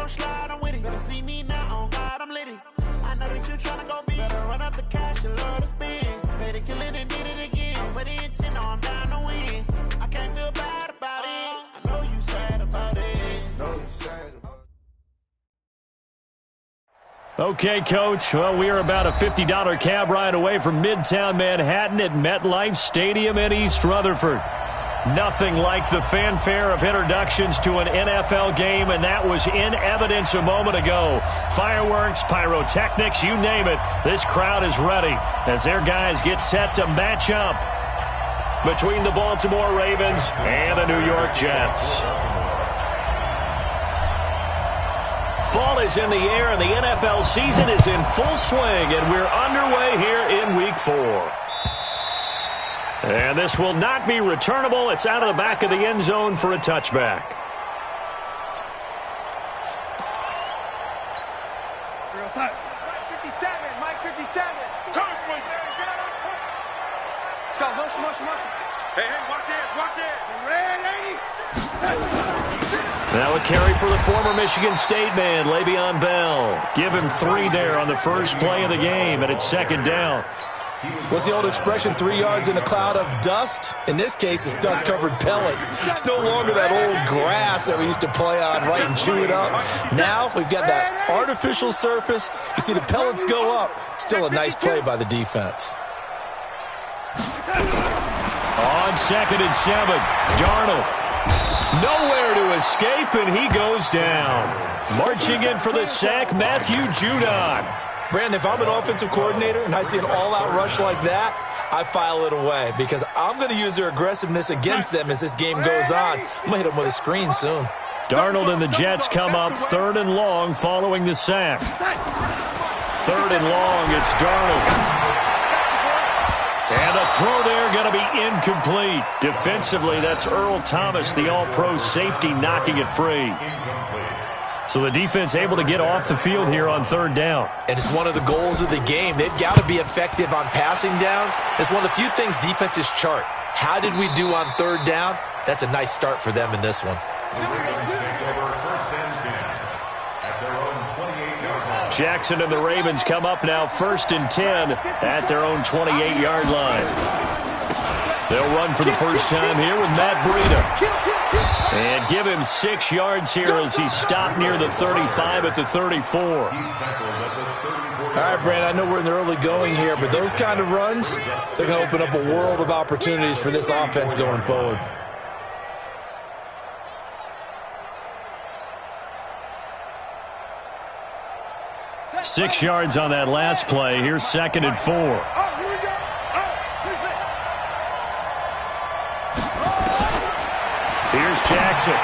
gon' slide, I'm with it. Better see me now, on God, I'm litty. I know that you tryna go big. Better run up the cash, you love to spend. Better kill it and did it again. I'm with the intent, no, I'm down to win. I can't feel bad about it. I know you sad about it. Know you sad about it. Okay, Coach. Well, we are about a $50 cab ride away from Midtown Manhattan at MetLife Stadium in East Rutherford. Nothing like the fanfare of introductions to an NFL game, and that was in evidence a moment ago. Fireworks, pyrotechnics, you name it. This crowd is ready as their guys get set to match up between the Baltimore Ravens and the New York Jets. Fall is in the air, and the NFL season is in full swing, and we're underway here in Week 4. And this will not be returnable. It's out of the back of the end zone for a touchback. Mike 57, Mike 57. Let's go, motion. Hey, watch it. Red lady. Now a carry for the former Michigan State man, Le'Veon Bell. Give him 3 there on the first play of the game, and it's second down. What's the old expression, 3 yards in a cloud of dust? In this case, it's dust-covered pellets. It's no longer that old grass that we used to play on, right, and chew it up. Now we've got that artificial surface. You see the pellets go up. Still a nice play by the defense. On 2nd and 7, Darnold. Nowhere to escape, and he goes down. Marching in for the sack, Matthew Judon. Brandon, if I'm an offensive coordinator and I see an all-out rush like that, I file it away because I'm going to use their aggressiveness against them as this game goes on. I'm going to hit them with a screen soon. Darnold and the Jets come up 3rd and long following the sack. 3rd and long, it's Darnold. And a throw there going to be incomplete. Defensively, that's Earl Thomas, the all-pro safety, knocking it free. So the defense able to get off the field here on 3rd down. And it's one of the goals of the game. They've got to be effective on passing downs. It's one of the few things defenses chart. How did we do on 3rd down? That's a nice start for them in this one. Jackson and the Ravens come up now 1st and 10 at their own 28-yard line. They'll run for the first time here with Matt Breida. And give him 6 yards here as he's stopped near the 35 at the 34. All right, Brandon, I know we're in the early going here, but those kind of runs, they're going to open up a world of opportunities for this offense going forward. Six yards on that last play. Here's 2nd and 4. Here's Jackson.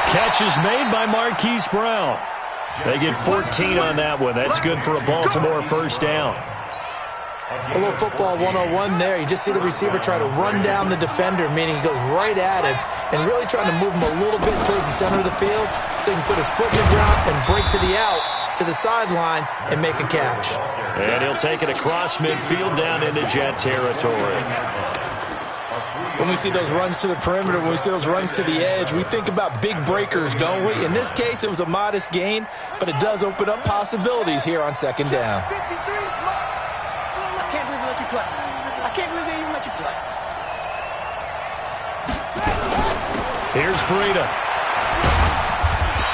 Catch is made by Marquise Brown. They get 14 on that one. That's good for a Baltimore first down. A little football 101 there. You just see the receiver try to run down the defender, meaning he goes right at him and really trying to move him a little bit towards the center of the field so he can put his foot in the ground and break to the out, to the sideline, and make a catch. And he'll take it across midfield down into Jet territory. When we see those runs to the perimeter, when we see those runs to the edge, we think about big breakers, don't we? In this case, it was a modest gain, but it does open up possibilities here on 2nd down. I can't believe they let you play. I can't believe they even let you play. Here's Breida.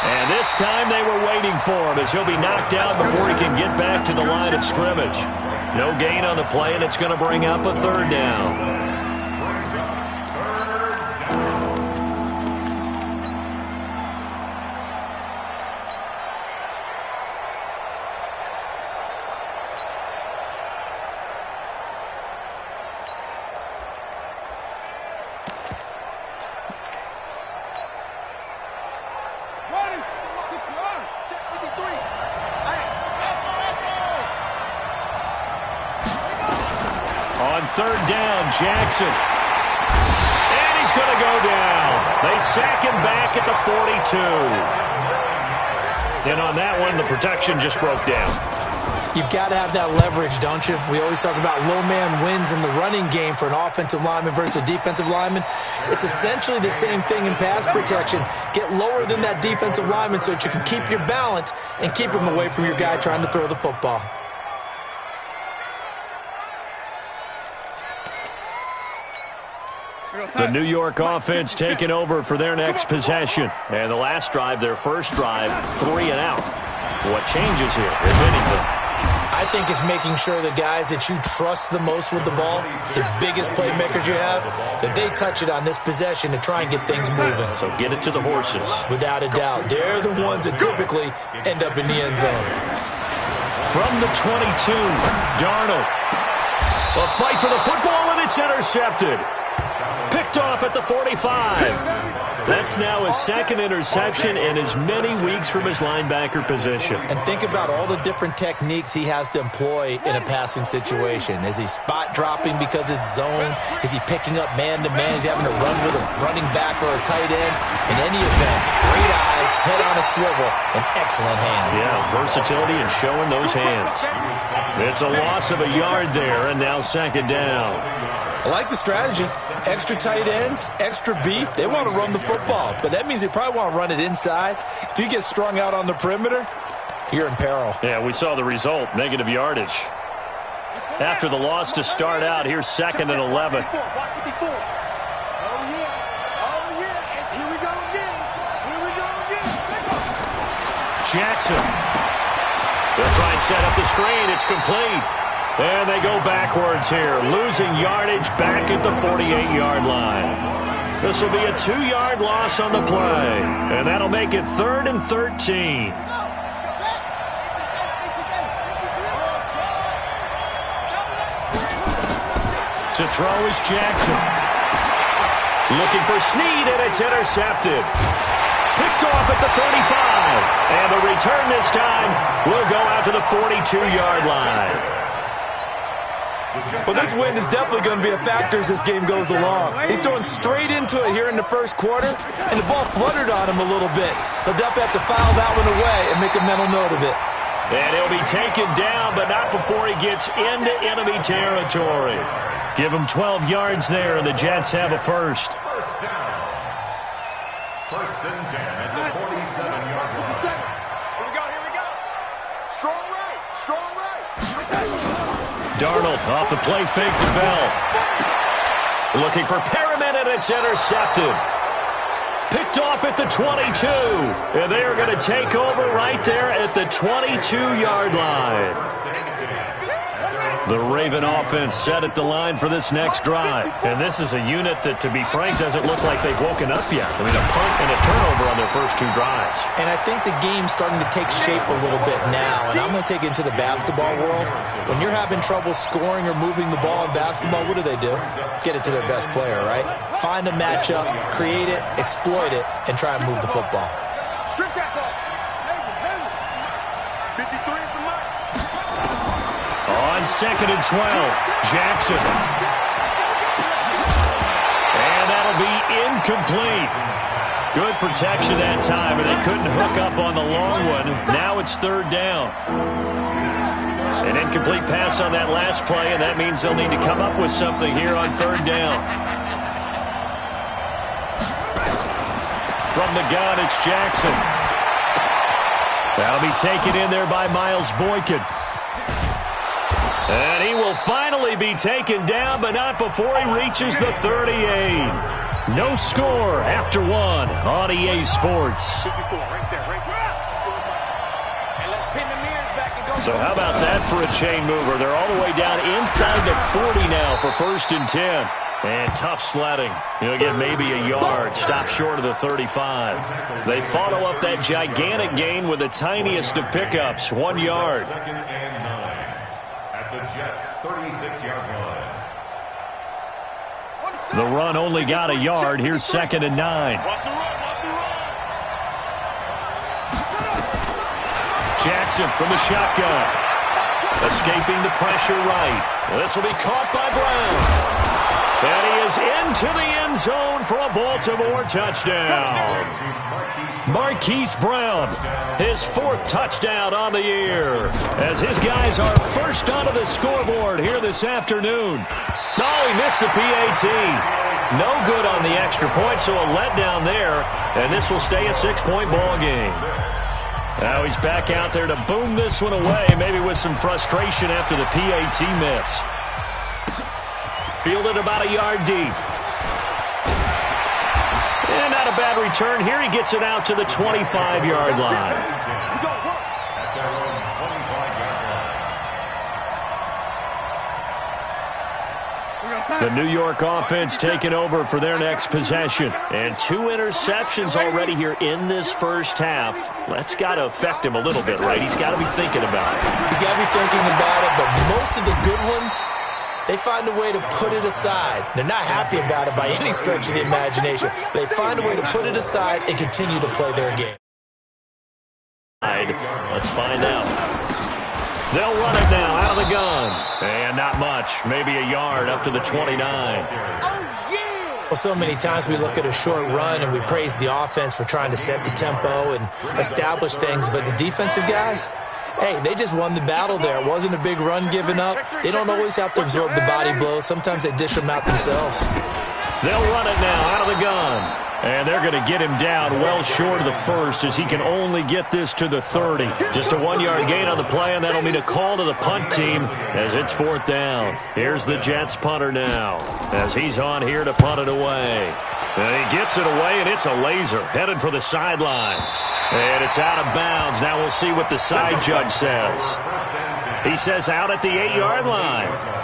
And this time they were waiting for him as he'll be knocked down before he can get back to the line of scrimmage. No gain on the play, and it's going to bring up a 3rd down. On 3rd down, Jackson. And he's going to go down. They sack him back at the 42. And on that one, the protection just broke down. You've got to have that leverage, don't you? We always talk about low man wins in the running game for an offensive lineman versus a defensive lineman. It's essentially the same thing in pass protection. Get lower than that defensive lineman so that you can keep your balance and keep him away from your guy trying to throw the football. The New York offense taking over for their next possession. And the last drive, their first drive, 3 and out. What changes here, if anything? I think it's making sure the guys that you trust the most with the ball, the biggest playmakers you have, that they touch it on this possession to try and get things moving. So get it to the horses. Without a doubt. They're the ones that typically end up in the end zone. From the 22, Darnold. A fight for the football, and it's intercepted. Picked off at the 45. That's now his second interception in as many weeks from his linebacker position. And think about all the different techniques he has to employ in a passing situation. Is he spot dropping because it's zone? Is he picking up man-to-man? Is he having to run with a running back or a tight end? In any event, great eyes, head on a swivel, and excellent hands. Yeah, versatility and showing those hands. It's a loss of a yard there, and now second down. I like the strategy. Extra tight ends, extra beef. They want to run the football, but that means they probably want to run it inside. If you get strung out on the perimeter, you're in peril. Yeah, we saw the result, negative yardage. After the loss to start out, here's 2nd and 11. Jackson. They'll try and set up the screen. It's complete. And they go backwards here, losing yardage back at the 48-yard line. This will be a 2-yard loss on the play, and that'll make it 3rd and 13. To throw is Jackson. Looking for Snead, and it's intercepted. Picked off at the 35. And the return this time will go out to the 42-yard line. Well, this wind is definitely going to be a factor as this game goes along. He's throwing straight into it here in the first quarter, and the ball fluttered on him a little bit. He'll definitely have to file that one away and make a mental note of it. And he'll be taken down, but not before he gets into enemy territory. Give him 12 yards there, and the Jets have a first. First down. 1st and 10 at the 47-yard line. Here we go. Strong right. Darnold off the play fake to Bell. Looking for Perriman, and it's intercepted. Picked off at the 22. And they are going to take over right there at the 22-yard line. The Raven offense set at the line for this next drive. And this is a unit that, to be frank, doesn't look like they've woken up yet. I mean, a punt and a turnover on their first 2 drives. And I think the game's starting to take shape a little bit now. And I'm going to take it into the basketball world. When you're having trouble scoring or moving the ball in basketball, what do? Get it to their best player, right? Find a matchup, create it, exploit it, and try and move the football. Strip that ball. 53 is the mark. On 2nd and 12, Jackson. And that'll be incomplete. Good protection that time, and they couldn't hook up on the long one. Now it's 3rd down. An incomplete pass on that last play, and that means they'll need to come up with something here on 3rd down. From the gun, it's Jackson. That'll be taken in there by Miles Boykin. And he will finally be taken down, but not before he reaches the 38. No score after 1 on EA Sports. So how about that for a chain mover? They're all the way down inside the 40 now for 1st and 10. And tough sledding. You'll get maybe a yard. Stop short of the 35. They follow up that gigantic gain with the tiniest of pickups, 1 yard. 2nd and 9 at the Jets' 36-yard line. The run only got a yard. Here's 2nd and 9. Jackson from the shotgun. Escaping the pressure right. This will be caught by Brown. And he is into the end zone for a Baltimore touchdown. Marquise Brown, his 4th touchdown on the year, as his guys are first onto the scoreboard here this afternoon. No, he missed the PAT. No good on the extra point, so a letdown there, and this will stay a 6-point ball game. Now he's back out there to boom this one away, maybe with some frustration after the PAT miss. Fielded about a yard deep. And not a bad return here. He gets it out to the 25-yard line. The New York offense taking over for their next possession. And 2 interceptions already here in this first half. That's got to affect him a little bit, right? He's got to be thinking about it. He's got to be thinking about it, but most of the good ones, they find a way to put it aside. They're not happy about it by any stretch of the imagination. They find a way to put it aside and continue to play their game. Let's find out. They'll run it now out of the gun. And not much. Maybe a yard up to the 29. Well, so many times we look at a short run and we praise the offense for trying to set the tempo and establish things, but the defensive guys, hey, they just won the battle there. It wasn't a big run given up. They don't always have to absorb the body blows. Sometimes they dish them out themselves. They'll run it now out of the gun. And they're going to get him down well short of the first as he can only get this to the 30. Just a 1-yard gain on the play, and that'll mean a call to the punt team as it's 4th down. Here's the Jets punter now as he's on here to punt it away. And he gets it away, and it's a laser headed for the sidelines. And it's out of bounds. Now we'll see what the side judge says. He says out at the 8-yard line.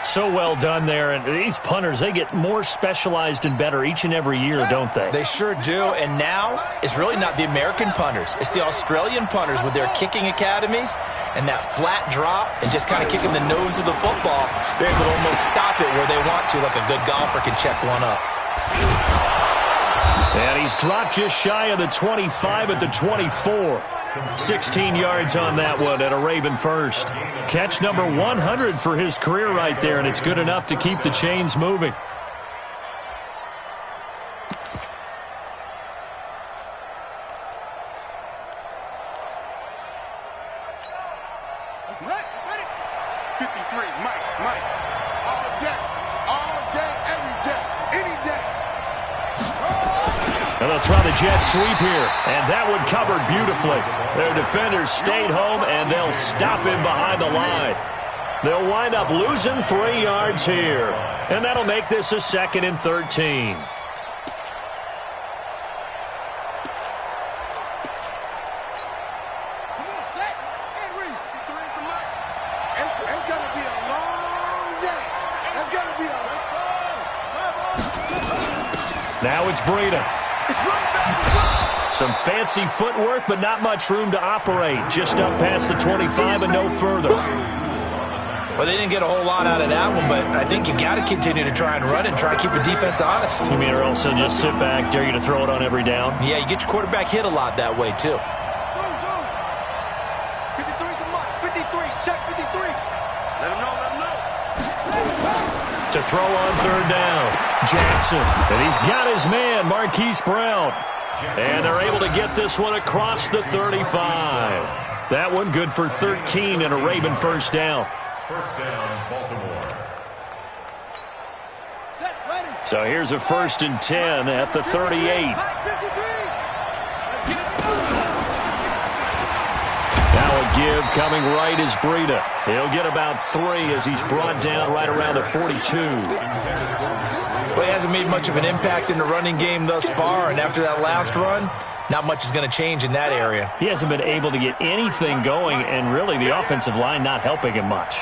So well done there, and these punters, they get more specialized and better each and every year, don't they? They sure do, and now it's really not the American punters. It's the Australian punters with their kicking academies and that flat drop and just kind of kicking the nose of the football. They're able to almost stop it where they want to, like a good golfer can check one up. And he's dropped just shy of the 25 at the 24. 16 yards on that one at a Raven first. Catch number 100 for his career right there, and it's good enough to keep the chains moving. And they'll try the jet sweep here, and that one covered beautifully. Their defenders stayed home, and they'll stop him behind the line. They'll wind up losing 3 yards here, and that'll make this a 2nd and 13. Now it's Breida. Some fancy footwork, but not much room to operate. Just up past the 25 and no further. Well, they didn't get a whole lot out of that one, but I think you got to continue to try and run and try to keep the defense honest. You mean or also just sit back, dare you to throw it on every down? Yeah, you get your quarterback hit a lot that way, too. 53, come on. 53, check 53. Let him know, let him know. To throw on 3rd down, Jackson. And he's got his man, Marquise Brown. And they're able to get this one across the 35. That one good for 13 and a Raven first down. First down, Baltimore. So here's a 1st and 10 at the 38. Now a give coming right is Breida. He'll get about 3 as he's brought down right around the 42. Well, he hasn't made much of an impact in the running game thus far, and after that last run, not much is going to change in that area. He hasn't been able to get anything going, and really the offensive line not helping him much.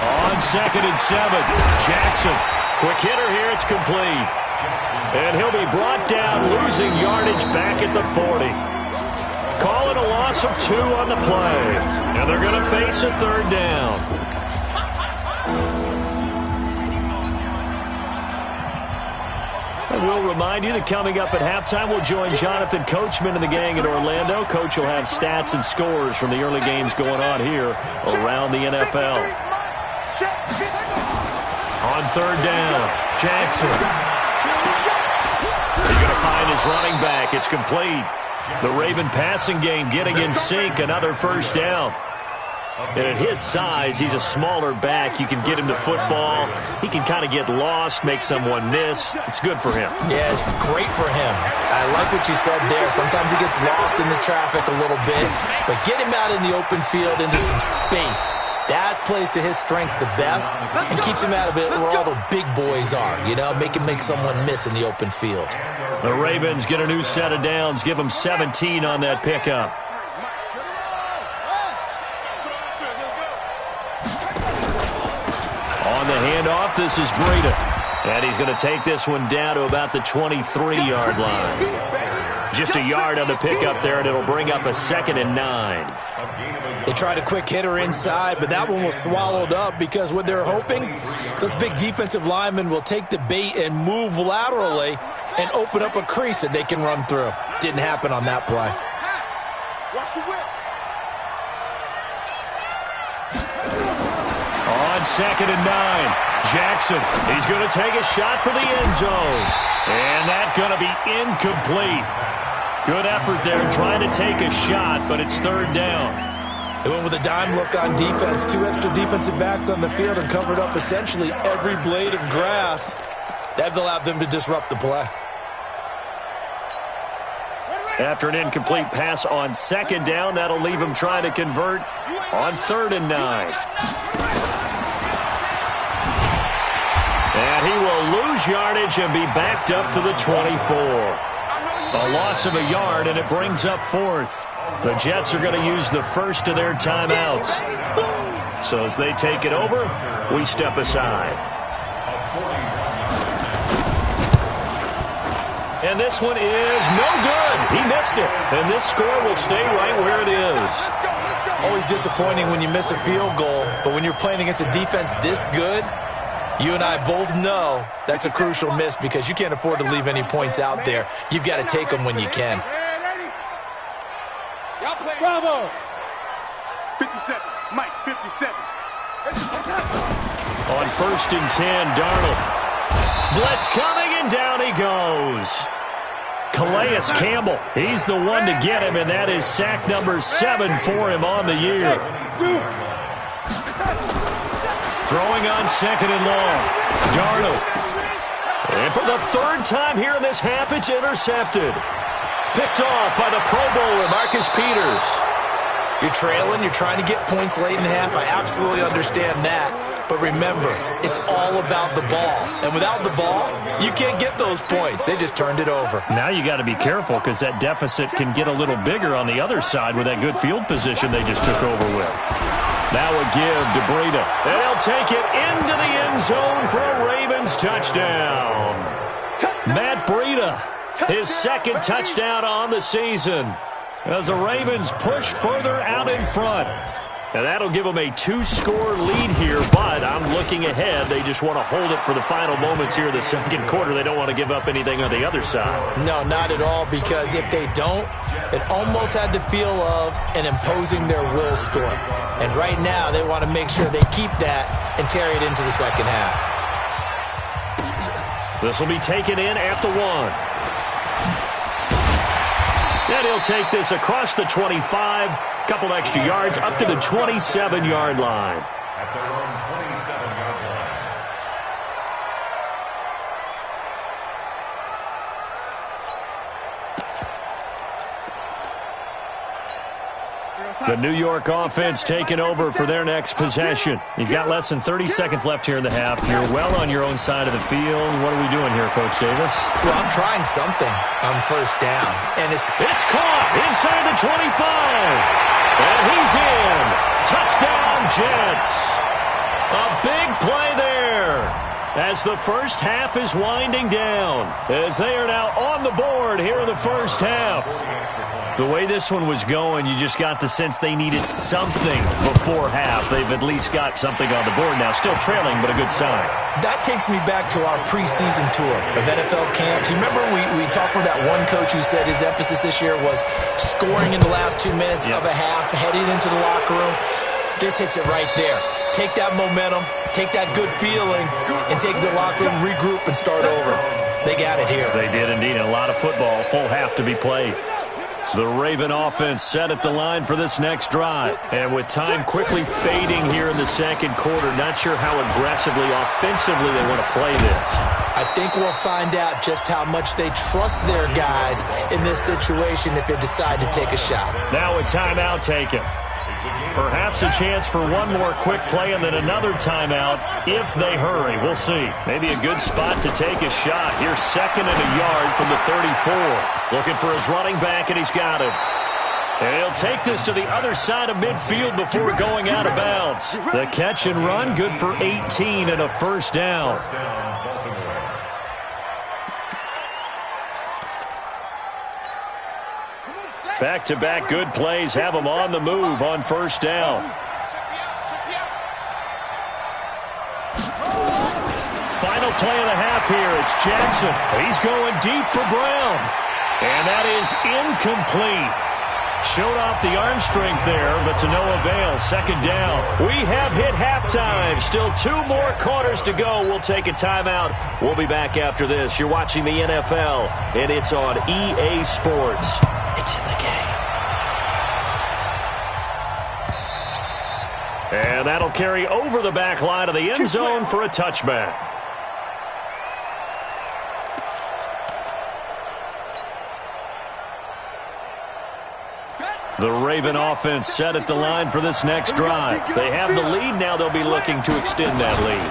On 2nd and 7, Jackson. Quick hitter here, it's complete. And he'll be brought down, losing yardage back at the 40. Call it a loss of 2 on the play. And they're going to face a 3rd down. And we'll remind you that coming up at halftime, we'll join Jonathan Coachman and the gang in Orlando. Coach will have stats and scores from the early games going on here around the NFL. On 3rd down, Jackson. running back. It's complete. The Raven passing game getting in sync. Another first down. And at his size, he's a smaller back. You can get him to football. He can kind of get lost, make someone miss. It's good for him. Yeah, it's great for him. I like what you said there. Sometimes he gets lost in the traffic a little bit, but get him out in the open field into some space. That plays to his strengths the best and keeps him out of it where all the big boys are, you know, make someone miss in the open field. The Ravens get a new set of downs, give them 17 on that pickup. On the handoff, this is Breida. And he's going to take this one down to about the 23-yard line. Just a yard on the pickup there, and it'll bring up a 2nd and 9. They tried a quick hitter inside, but that one was swallowed up because what they're hoping, those big defensive linemen will take the bait and move laterally and open up a crease that they can run through. Didn't happen on that play. On 2nd and 9, Jackson, he's going to take a shot for the end zone. And that's going to be incomplete. Good effort there trying to take a shot, but it's 3rd down. They went with a dime look on defense. 2 extra defensive backs on the field and covered up essentially every blade of grass. That allowed them to disrupt the play. After an incomplete pass on 2nd down, that'll leave him trying to convert on 3rd and 9. And he will lose yardage and be backed up to the 24. A loss of a yard, and it brings up 4th. The Jets are going to use the first of their timeouts. So as they take it over, we step aside. And this one is no good. He missed it. And this score will stay right where it is. Always disappointing when you miss a field goal, but when you're playing against a defense this good, you and I both know that's a crucial miss because you can't afford to leave any points out there. You've got to take them when you can. Bravo! 57. Mike, 57. On 1st and 10, Darnold. Blitz coming, and down he goes. Calais Campbell, he's the one to get him, and that is sack number 7 for him on the year. Throwing on 2nd and long. Darnold. And for the 3rd time here in this half, it's intercepted. Picked off by the Pro Bowler, Marcus Peters. You're trailing. You're trying to get points late in the half. I absolutely understand that. But remember, it's all about the ball. And without the ball, you can't get those points. They just turned it over. Now you got to be careful because that deficit can get a little bigger on the other side with that good field position they just took over with. Now a give to Breida. And he'll take it into the end zone for a Ravens touchdown. Matt Breida, his 2nd touchdown on the season as the Ravens push further out in front. And that'll give them a 2-score lead here, but I'm looking ahead. They just want to hold it for the final moments here in the 2nd quarter. They don't want to give up anything on the other side. No, not at all, because if they don't, it almost had the feel of an imposing their will score. And right now, they want to make sure they keep that and carry it into the 2nd half. This will be taken in at the 1. And he'll take this across the 25, couple extra yards up to the 27-yard line. At their own 27-yard line. The New York offense taking over for their next possession. You've got less than 30 seconds left here in the half. You're well on your own side of the field. What are we doing here, Coach Davis? Well, I'm trying something on 1st down. And it's caught inside the 25. And he's in. Touchdown, Jets. A big play there as the first half is winding down, as they are now on the board here in the first half. The way this one was going, you just got the sense they needed something before half. They've at least got something on the board now. Still trailing, but a good sign. That takes me back to our preseason tour of NFL camps. You remember we talked with that one coach who said his emphasis this year was scoring in the last 2 minutes of a half, heading into the locker room. This hits it right there. Take that momentum, take that good feeling, and take the locker room, regroup, and start over. They got it here. They did indeed. A lot of football, full half to be played. The Raven offense set at the line for this next drive. And with time quickly fading here in the second quarter, not sure how aggressively, offensively they want to play this. I think we'll find out just how much they trust their guys in this situation if they decide to take a shot. Now a timeout taken. Perhaps a chance for one more quick play and then another timeout if they hurry. We'll see. Maybe a good spot to take a shot. Here's 2nd and a yard from the 34. Looking for his running back, and he's got it. And he'll take this to the other side of midfield before going out of bounds. The catch and run, good for 18 and a first down. Back-to-back good plays have them on the move on first down. Final play of the half here. It's Jackson. He's going deep for Brown. And that is incomplete. Showed off the arm strength there, but to no avail. 2nd down. We have hit halftime. Still 2 more quarters to go. We'll take a timeout. We'll be back after this. You're watching the NFL, and it's on EA Sports. It's in the game. And that'll carry over the back line of the end zone for a touchback. The Raven offense set at the line for this next drive. They have the lead. Now they'll be looking to extend that lead.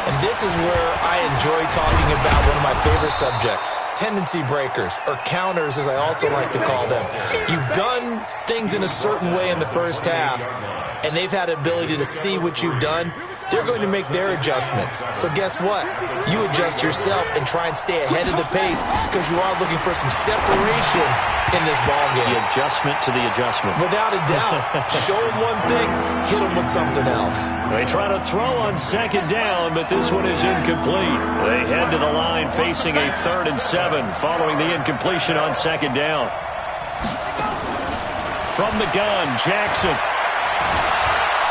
And this is where I enjoy talking about one of my favorite subjects, tendency breakers, or counters as I also like to call them. You've done things in a certain way in the first half, and they've had the ability to see what you've done. They're going to make their adjustments. So guess what? You adjust yourself and try and stay ahead of the pace because you are looking for some separation in this ballgame. The adjustment to the adjustment. Without a doubt. Show them one thing, hit them with something else. They try to throw on 2nd down, but this one is incomplete. They head to the line facing a 3rd and 7 following the incompletion on 2nd down. From the gun, Jackson.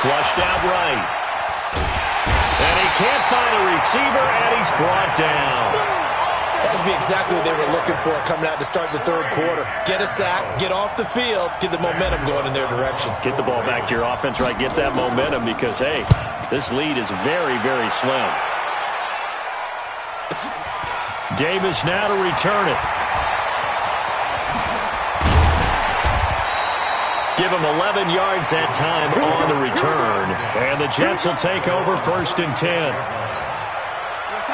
Flushed out right. And he can't find a receiver, and he's brought down. That would be exactly what they were looking for coming out to start the 3rd quarter. Get a sack, get off the field, get the momentum going in their direction. Get the ball back to your offense, right? Get that momentum because, hey, this lead is very, very slim. Davis now to return it. Give him 11 yards that time on the return. And the Jets will take over 1st and 10.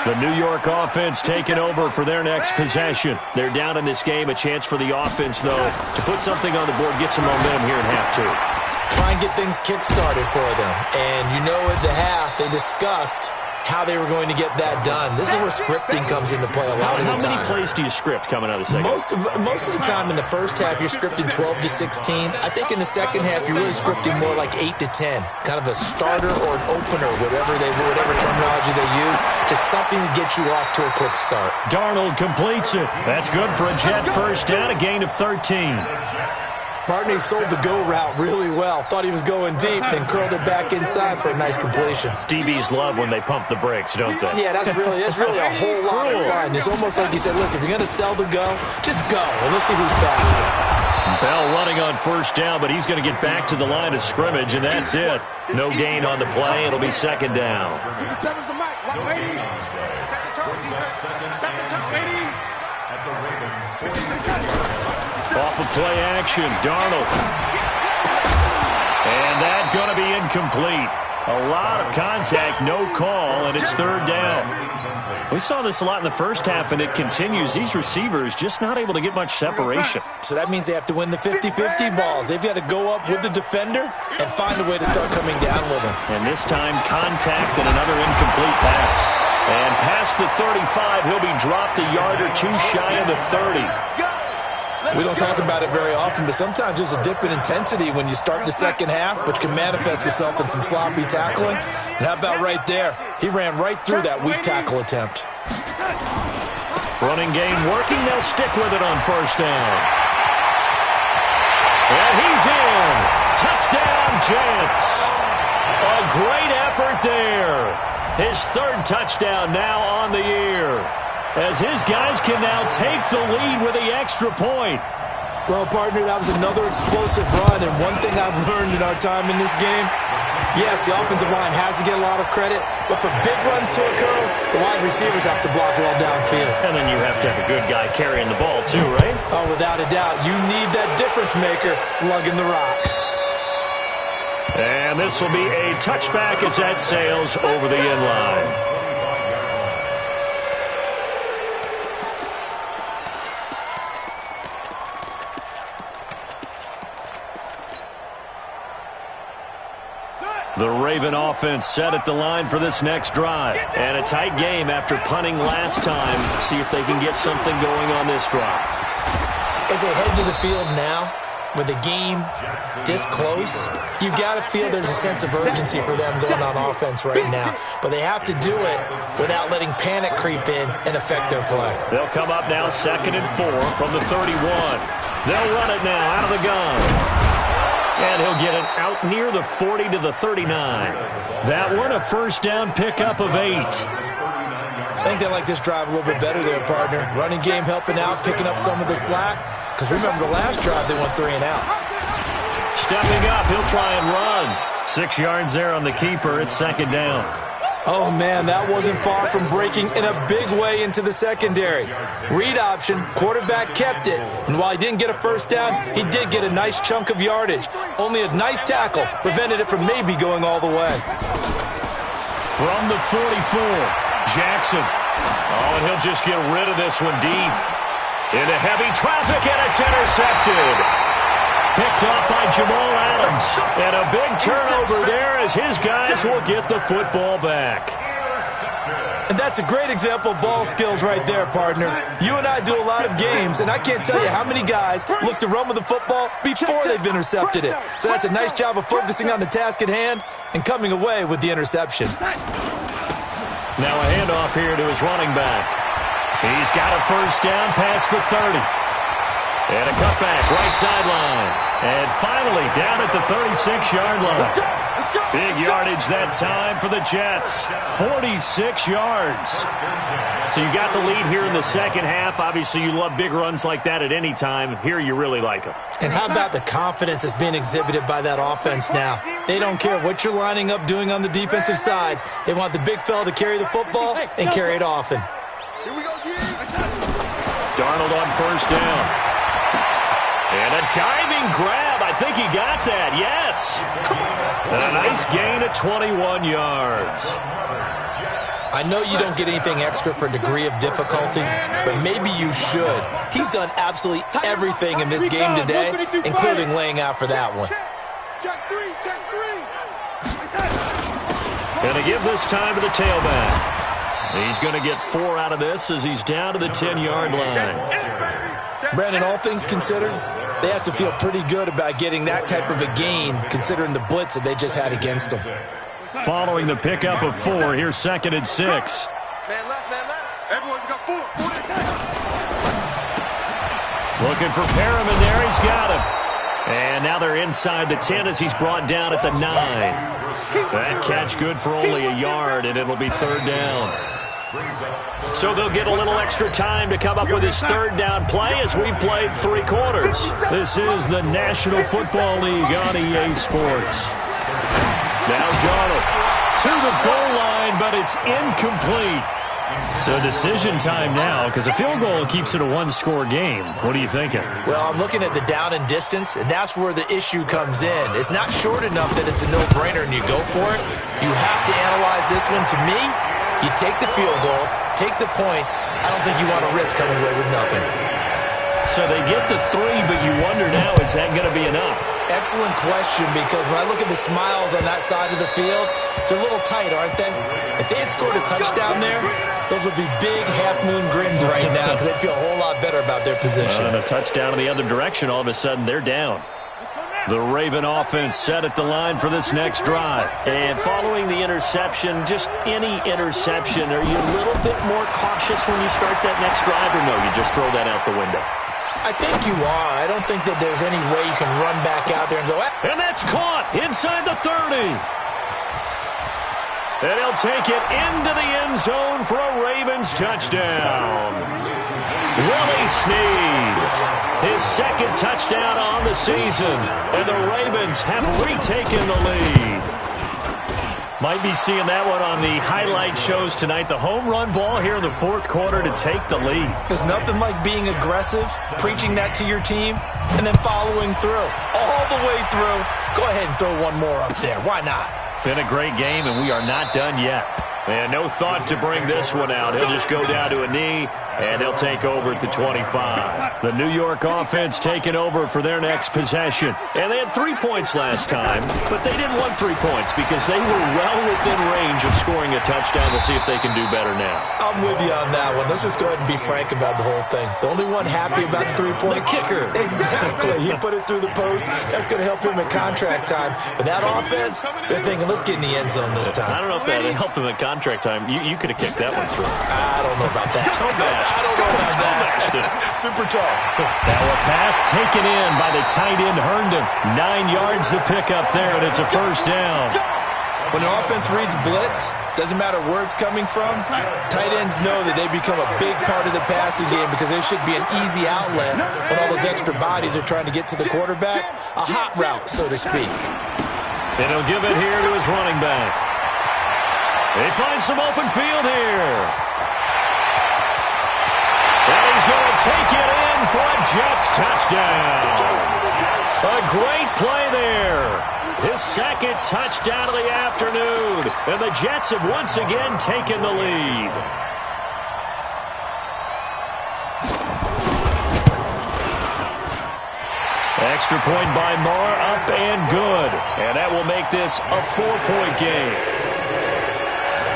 The New York offense taking over for their next possession. They're down in this game. A chance for the offense, though, to put something on the board, get some momentum here in half 2. Try and get things kick-started for them. And you know at the half, they discussed how they were going to get that done. This is where scripting comes into play a lot of the time. How many plays do you script coming out of the second? Most of the time in the first half, you're scripting 12 to 16. I think in the second half, you're really scripting more like 8 to 10. Kind of a starter or an opener, whatever terminology they use, just something to get you off to a quick start. Darnold completes it. That's good for a Jet first down, a gain of 13. Barney sold the go route really well. Thought he was going deep, then curled it back inside for a nice completion. DBs love when they pump the brakes, don't they? Yeah, that's really a whole lot of fun. It's almost like you said, listen, if you're going to sell the go, just go, and let's see who's faster. Bell running on first down, but he's going to get back to the line of scrimmage, and that's it. No gain on the play. It'll be 2nd down. Off of play action, Darnold. And that's going to be incomplete. A lot of contact, no call, and it's 3rd down. We saw this a lot in the first half, and it continues. These receivers just not able to get much separation. So that means they have to win the 50-50 balls. They've got to go up with the defender and find a way to start coming down with them. And this time, contact and another incomplete pass. And past the 35, he'll be dropped a yard or 2 shy of the 30. We don't talk about it very often, but sometimes there's a dip in intensity when you start the second half, which can manifest itself in some sloppy tackling. And how about right there? He ran right through that weak tackle attempt. Running game working. They'll stick with it on first down. And he's in. Touchdown, Jets. A great effort there. His 3rd touchdown now on the year. as his guys can now take the lead with the extra point. Well, partner, that was another explosive run, and one thing I've learned in our time in this game, yes, the offensive line has to get a lot of credit, but for big runs to occur, the wide receivers have to block well downfield. And then you have to have a good guy carrying the ball too, right? Oh, without a doubt. You need that difference maker lugging the rock. And this will be a touchback as that sails over the end line. The Raven offense set at the line for this next drive. And a tight game after punting last time. See if they can get something going on this drive. As they head to the field now, with the game this close, you got to feel there's a sense of urgency for them going on offense right now. But they have to do it without letting panic creep in and affect their play. They'll come up now 2nd and 4 from the 31. They'll run it now out of the gun. And he'll get it out near the 40 to the 39. That one a first down pickup of 8. I think they like this drive a little bit better there, partner. Running game helping out, picking up some of the slack. Because remember the last drive, they went 3 and out. Stepping up, he'll try and run. 6 yards there on the keeper. It's 2nd down. Oh, man, that wasn't far from breaking in a big way into the secondary. Read option, quarterback kept it. And while he didn't get a first down, he did get a nice chunk of yardage. Only a nice tackle prevented it from maybe going all the way. From the 44, Jackson. Oh, and he'll just get rid of this one deep. Into heavy traffic, and it's intercepted. Picked up by Jamal Adams. And a big turnover there as his guys will get the football back. And that's a great example of ball skills right there, partner. You and I do a lot of games, and I can't tell you how many guys look to run with the football before they've intercepted it. So that's a nice job of focusing on the task at hand and coming away with the interception. Now a handoff here to his running back. He's got a first down past the 30. And a cutback, right sideline. And finally, down at the 36-yard line. Big yardage that time for the Jets. 46 yards. So you got the lead here in the second half. Obviously, you love big runs like that at any time. Here, you really like them. And how about the confidence that's being exhibited by that offense now? They don't care what you're lining up doing on the defensive side. They want the big fella to carry the football and carry it often. Darnold on first down. And a diving grab. I think he got that. Yes. And a nice gain of 21 yards. I know you don't get anything extra for degree of difficulty, but maybe you should. He's done absolutely everything in this game today, including laying out for that one. Going to give this time to the tailback. He's going to get 4 out of this as he's down to the 10-yard line. Brandon, all things considered, they have to feel pretty good about getting that type of a gain, considering the blitz that they just had against them. Following the pickup of 4, here's 2nd and 6. Man left, man left. Everyone's got 4. Looking for Perriman there. He's got him. And now they're inside the 10 as he's brought down at the 9. That catch good for only a yard, and it'll be 3rd down. So they'll get a little extra time to come up with his 3rd down play as we've played 3 quarters. This is the National Football League on EA Sports. Now Darnold to the goal line, but it's incomplete. So decision time now, because a field goal keeps it a 1-score game. What are you thinking? Well, I'm looking at the down and distance, and that's where the issue comes in. It's not short enough that it's a no-brainer and you go for it. You have to analyze this one. To me, you take the field goal, take the points. I don't think you want to risk coming away with nothing. So they get the 3, but you wonder now, is that going to be enough? Excellent question, because when I look at the smiles on that side of the field, they're a little tight, aren't they? If they had scored a touchdown there, those would be big half-moon grins right now because they'd feel a whole lot better about their position. And a touchdown in the other direction, all of a sudden they're down. The Raven offense set at the line for this next drive. And following the interception, just any interception, are you a little bit more cautious when you start that next drive, or no, you just throw that out the window? I think you are. I don't think that there's any way you can run back out there and go, And that's caught inside the 30. And he'll take it into the end zone for a Ravens touchdown. Willie Snead, his second touchdown on the season. And the Ravens have retaken the lead. Might be seeing that one on the highlight shows tonight. The home run ball here in the fourth quarter to take the lead. There's nothing like being aggressive, preaching that to your team, and then following through. All the way through. Go ahead and throw one more up there. Why not? Been a great game, and we are not done yet. And no thought to bring this one out. He'll just go down to a knee, and they'll take over at the 25. The New York offense taking over for their next possession. And they had 3 points last time, but they didn't want 3 points because they were well within range of scoring a touchdown. We'll see if they can do better now. I'm with you on that one. Let's just go ahead and be frank about the whole thing. The only one happy about the 3-point? The kicker. Exactly. He put it through the post. That's going to help him at contract time. But that offense, they're thinking, let's get in the end zone this time. I don't know if that helped him at contract time. You could have kicked that one through. I don't know about that. I don't know about that. Super tall. Now a pass taken in by the tight end Herndon. 9 yards to pick up there, and it's a first down. When the offense reads blitz, doesn't matter where it's coming from, tight ends know that they become a big part of the passing game because there should be an easy outlet when all those extra bodies are trying to get to the quarterback. A hot route, so to speak. And he'll give it here to his running back. They find some open field here. And he's going to take it in for a Jets touchdown. A great play there. His second touchdown of the afternoon. And the Jets have once again taken the lead. Extra point by Marr, up and good. And that will make this a 4-point game.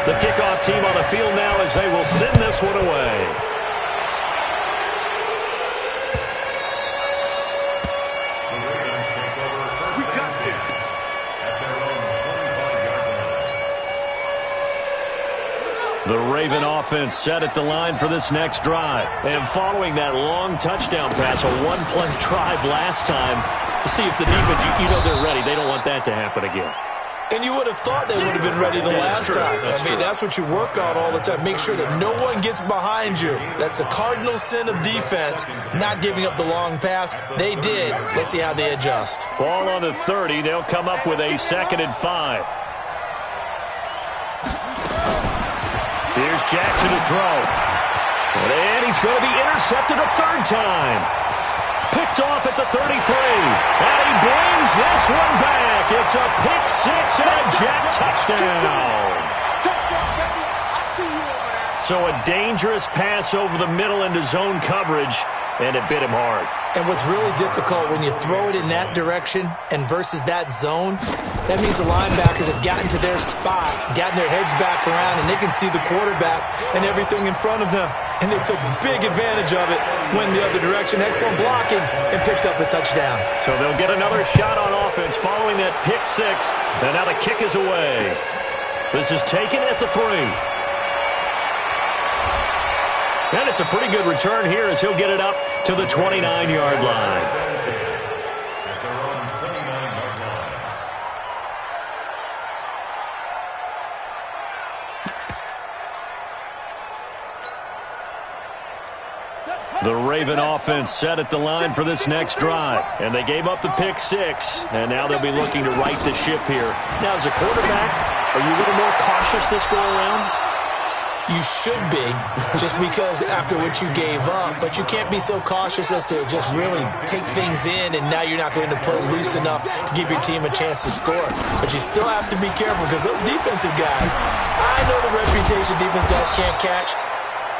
The kickoff team on the field now as they will send this one away. We got this. At their own 25-yard line. The Raven offense set at the line for this next drive. And following that long touchdown pass, a one-play drive last time, to see if the defense, you know they're ready. They don't want that to happen again. And you would have thought they would have been ready the last time. That's what you work on all the time. Make sure that no one gets behind you. That's the cardinal sin of defense, not giving up the long pass. They did. Let's see how they adjust. Ball on the 30. They'll come up with a 2nd and 5. Here's Jackson to throw. And he's going to be intercepted a third time. Picked off at the 33. And he brings this one back. It's a pick 6 and a Jet touchdown. So a dangerous pass over the middle into zone coverage, and it bit him hard. And what's really difficult when you throw it in that direction and versus that zone, that means the linebackers have gotten to their spot, gotten their heads back around, and they can see the quarterback and everything in front of them. And they took big advantage of it, went the other direction, excellent blocking, and picked up a touchdown. So they'll get another shot on offense following that pick 6, and now the kick is away. This is taken at the 3. And it's a pretty good return here as he'll get it up to the 29-yard line. The Raven offense set at the line for this next drive. And they gave up the pick 6, and now they'll be looking to right the ship here. Now, as a quarterback, are you a little more cautious this go-around? You should be, just because after what you gave up. But you can't be so cautious as to just really take things in, and now you're not going to play loose enough to give your team a chance to score. But you still have to be careful because those defensive guys, I know the reputation defense guys can't catch.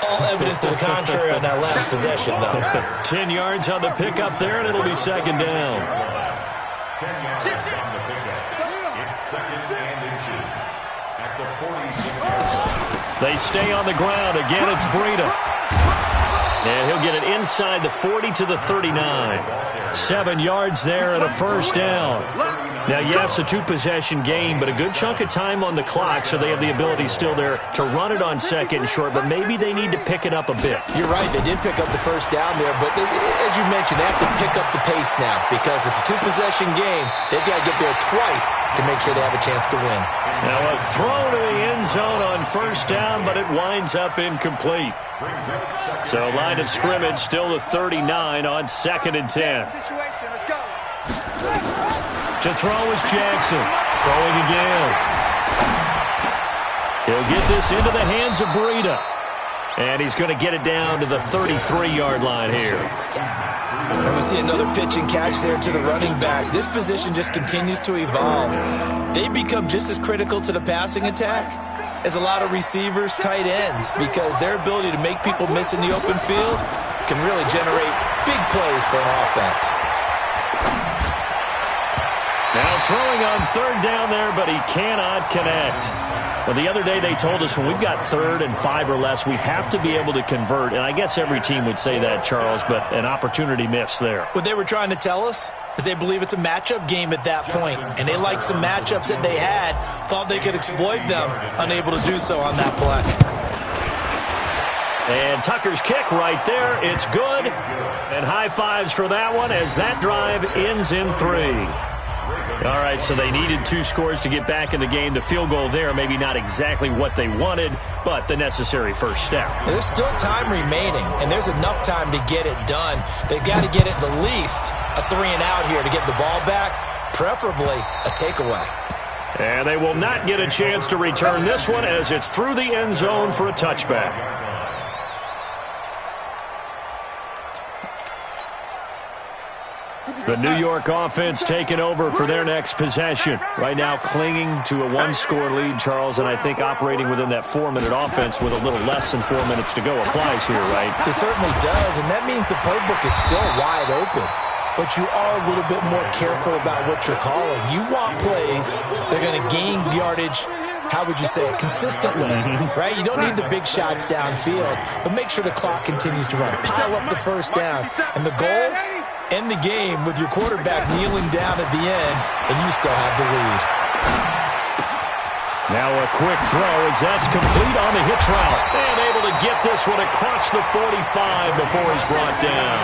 All evidence to the contrary on that last possession, though. 10 yards on the pickup there, and it'll be 2nd down. 10 yards on the pickup. It's 2nd and inches at the 46-yard line. They stay on the ground. Again, it's Breida. And he'll get it inside the 40 to the 39. 7 yards there and a first down. Now, yes, a 2-possession game, but a good chunk of time on the clock, so they have the ability still there to run it on second and short, but maybe they need to pick it up a bit. You're right. They did pick up the first down there, but as you mentioned, they have to pick up the pace now because it's a 2-possession game. They've got to get there twice to make sure they have a chance to win. Now, a throw to the end zone on first down, but it winds up incomplete. So, line of scrimmage still the 39 on 2nd and 10. Let's go. To throw is Jackson. Throwing again. He'll get this into the hands of Breida. And he's going to get it down to the 33-yard line here. And we see another pitch and catch there to the running back. This position just continues to evolve. They become just as critical to the passing attack as a lot of receivers, tight ends, because their ability to make people miss in the open field can really generate big plays for an offense. Now throwing on 3rd down there, but he cannot connect. Well, the other day they told us when we've got 3rd and 5 or less, we have to be able to convert. And I guess every team would say that, Charles, but an opportunity missed there. What they were trying to tell us is they believe it's a matchup game at that point. And they liked some matchups that they had, thought they could exploit them, unable to do so on that play. And Tucker's kick right there. It's good. And high fives for that one as that drive ends in 3. All right, so they needed 2 scores to get back in the game. The field goal there, maybe not exactly what they wanted, but the necessary first step. There's still time remaining, and there's enough time to get it done. They've got to get at the least a 3-and-out here to get the ball back, preferably a takeaway. And they will not get a chance to return this one as it's through the end zone for a touchback. The New York offense taking over for their next possession. Right now clinging to a 1-score lead, Charles, and I think operating within that 4-minute offense with a little less than 4 minutes to go applies here, right? It certainly does, and that means the playbook is still wide open. But you are a little bit more careful about what you're calling. You want plays that are going to gain yardage, how would you say it, consistently, right? You don't need the big shots downfield, but make sure the clock continues to run. Pile up the first down, and the goal, end the game with your quarterback kneeling down at the end, and you still have the lead. Now a quick throw as that's complete on the hitch route. And able to get this one across the 45 before he's brought down.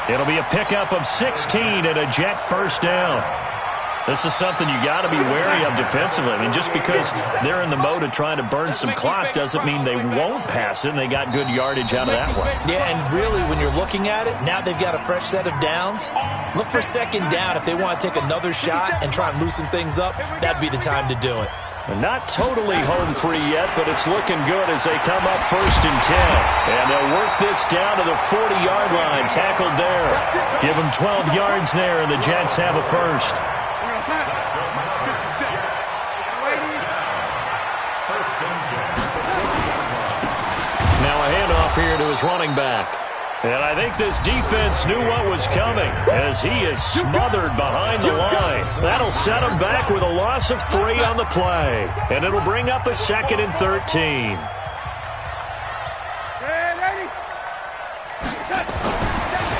It'll be a pickup of 16 and a Jet first down. This is something you got to be wary of defensively. I mean, just because they're in the mode of trying to burn some clock doesn't mean they won't pass it, and they got good yardage out of that one. Yeah, and really, when you're looking at it, now they've got a fresh set of downs. Look for 2nd down. If they want to take another shot and try and loosen things up, that'd be the time to do it. Not totally home free yet, but it's looking good as they come up 1st and 10. And they'll work this down to the 40-yard line, tackled there. Give them 12 yards there, and the Jets have a first. Now a handoff here to his running back. And I think this defense knew what was coming as he is smothered behind the line. That'll set him back with a loss of 3 on the play. And it'll bring up a 2nd and 13.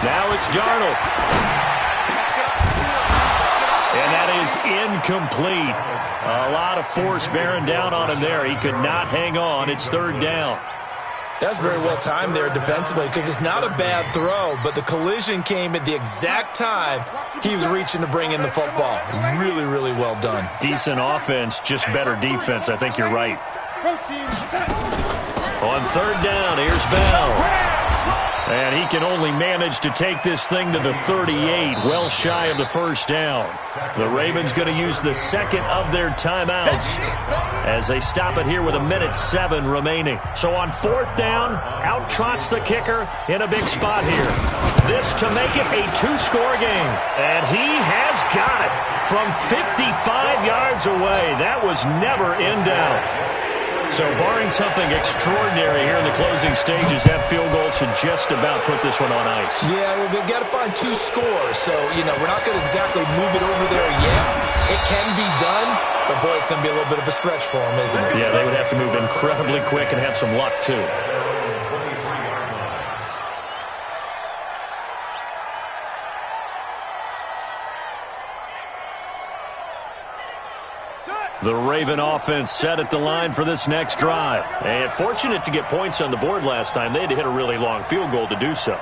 Now it's Darnold. And that is incomplete. A lot of force bearing down on him there. He could not hang on. It's 3rd down. That's very well timed there defensively because it's not a bad throw, but the collision came at the exact time he was reaching to bring in the football. Really, really well done. Decent offense, just better defense. I think you're right. On 3rd down, here's Bell. And he can only manage to take this thing to the 38, well shy of the first down. The Ravens going to use the 2nd of their timeouts as they stop it here with 1:07 remaining. So on 4th down, out trots the kicker in a big spot here. This to make it a 2-score game. And he has got it from 55 yards away. That was never in doubt. So barring something extraordinary here in the closing stages, that field goal should just about put this one on ice. Yeah, well, we've got to find 2 scores. So, we're not going to exactly move it over there yet. It can be done, but, boy, it's going to be a little bit of a stretch for them, isn't it? Yeah, they would have to move incredibly quick and have some luck, too. The Raven offense set at the line for this next drive. And fortunate to get points on the board last time. They had to hit a really long field goal to do so.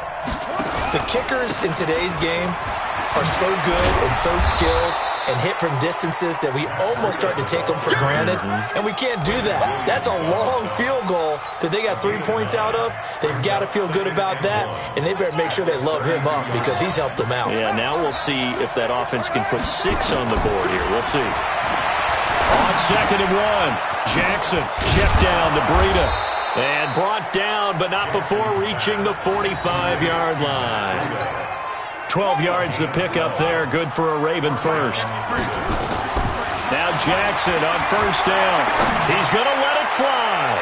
The kickers in today's game are so good and so skilled and hit from distances that we almost start to take them for granted, and we can't do that. That's a long field goal that they got 3 points out of. They've got to feel good about that, and they better make sure they love him up because he's helped them out. Yeah, now we'll see if that offense can put 6 on the board here. We'll see. On 2nd and 1, Jackson checked down to Breida and brought down, but not before reaching the 45-yard line. 12 yards the pickup there, good for a Raven first. Now Jackson on 1st down. He's going to let it fly.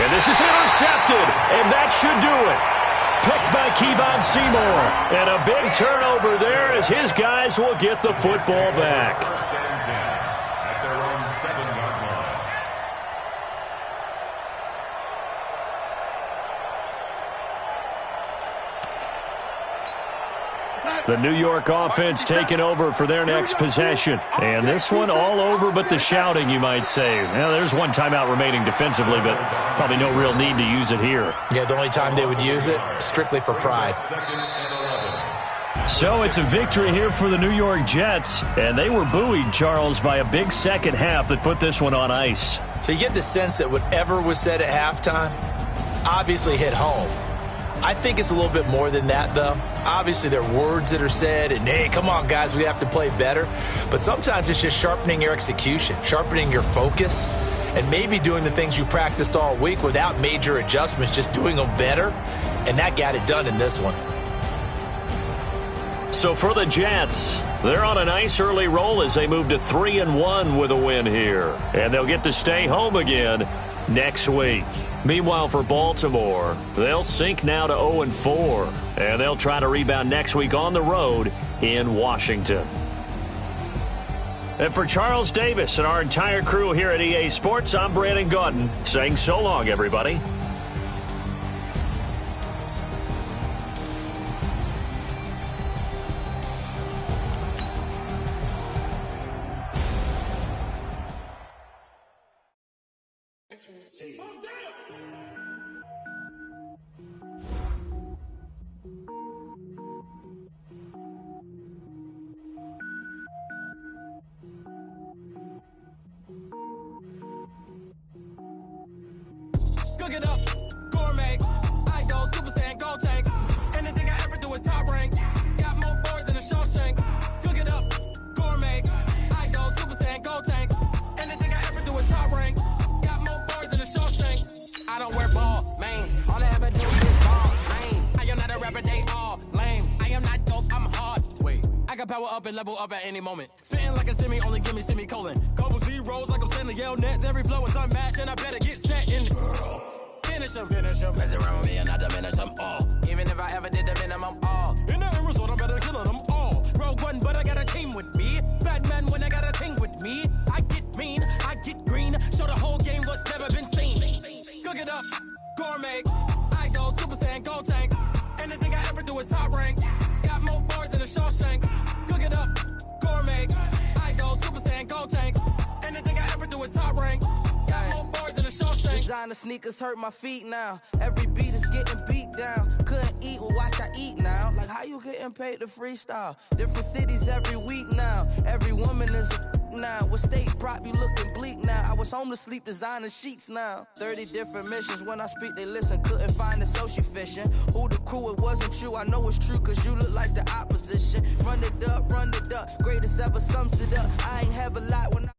And this is intercepted, and that should do it. Picked by Kevon Seymour. And a big turnover there as his guys will get the football back. First and 10 at their own 7-yard line. The New York offense taking over for their next possession. And this one all over but the shouting, you might say. Now, there's one timeout remaining defensively, but probably no real need to use it here. Yeah, the only time they would use it, strictly for pride. So it's a victory here for the New York Jets. And they were buoyed, Charles, by a big second half that put this one on ice. So you get the sense that whatever was said at halftime obviously hit home. I think it's a little bit more than that, though. Obviously, there are words that are said, and, hey, come on, guys, we have to play better. But sometimes it's just sharpening your execution, sharpening your focus, and maybe doing the things you practiced all week without major adjustments, just doing them better, and that got it done in this one. So for the Jets, they're on a nice early roll as they move to 3-1 with a win here. And they'll get to stay home again next week. Meanwhile, for Baltimore, they'll sink now to 0-4, and they'll try to rebound next week on the road in Washington. And for Charles Davis and our entire crew here at EA Sports, I'm Brandon Gaudin saying so long, everybody. Cook it up, gourmet. I go Super Saiyan, go tank. Anything I ever do is top rank. Got more boards than a Shawshank. Cook it up, gourmet. I go Super Saiyan, go tank. Anything I ever do is top rank. Got more boards than a Shawshank. I don't wear ball mains. All I ever do is ball lame. I am not a rapper, they all lame. I am not dope, I'm hard. Wait, I got power up and level up at any moment. Spitting like a semi, only give me semicolon. Couple zeros like I'm sending yell nets. Every flow is unmatched and I better get set in. Finish them. Mess around with me and I diminish them all. Even if I ever did the minimum all. In the result, I'm better killing them all. Rogue One, but I got a team with me. Batman when I got a team with me. I get mean, I get green. Show the whole game what's never been seen. Cook it up, gourmet. I go Super Saiyan, go tank. Anything I ever do is top rank. Got more bars than a Shawshank. Cook it up, gourmet. I go Super Saiyan, go tank. Anything I ever do is top rank. Designer sneakers hurt my feet now. Every beat is getting beat down. Couldn't eat, well watch I eat now. Like how you getting paid to freestyle? Different cities every week now. Every woman is a now. With state prop you looking bleak now. I was home to sleep designer sheets now. 30 different missions. When I speak they listen. Couldn't find the social fishing. Who the crew, it wasn't you. I know it's true cause you look like the opposition. Run it up, greatest ever sums it up. I ain't have a lot when I